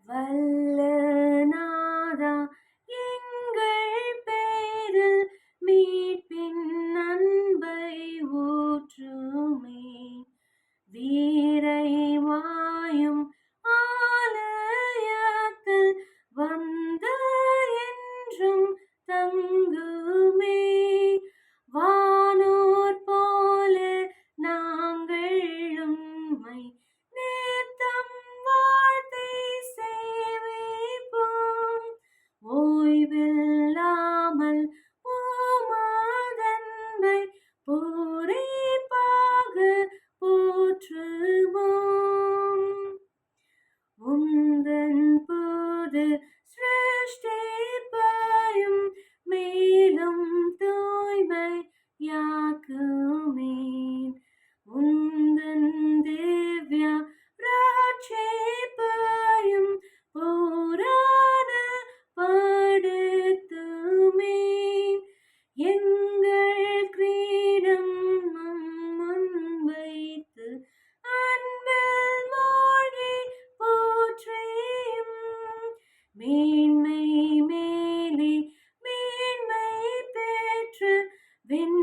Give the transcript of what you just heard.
வல்ல நாதா எங்கள் பேரில் மீட்பின் அன்பை ஊற்றுமே. வீரைவாயும் ஆலயத்தில் வந்து என்றும் தங்குமே. வானோர் போல நாங்கள் உம்மை நேர்த்தம் வாழ்த்தி சேவிப்போம். ஓய்வில்லாமல் உமதன்பை பூரிப்பாக போற்றுவோம். உந்தன் புது சிருஷ்டிப்பையும் மேலும் தூய்மையாக்குமே. உந்தன் திவ்ய ரட்சிப்பையும் பூரணப்படுத்துமே. எங்கள் கிரீடம் முன் வைத்து அன்பில் மூழ்கி போற்றியும் மேன்மை மேலே மேன்மை பெற்று விண்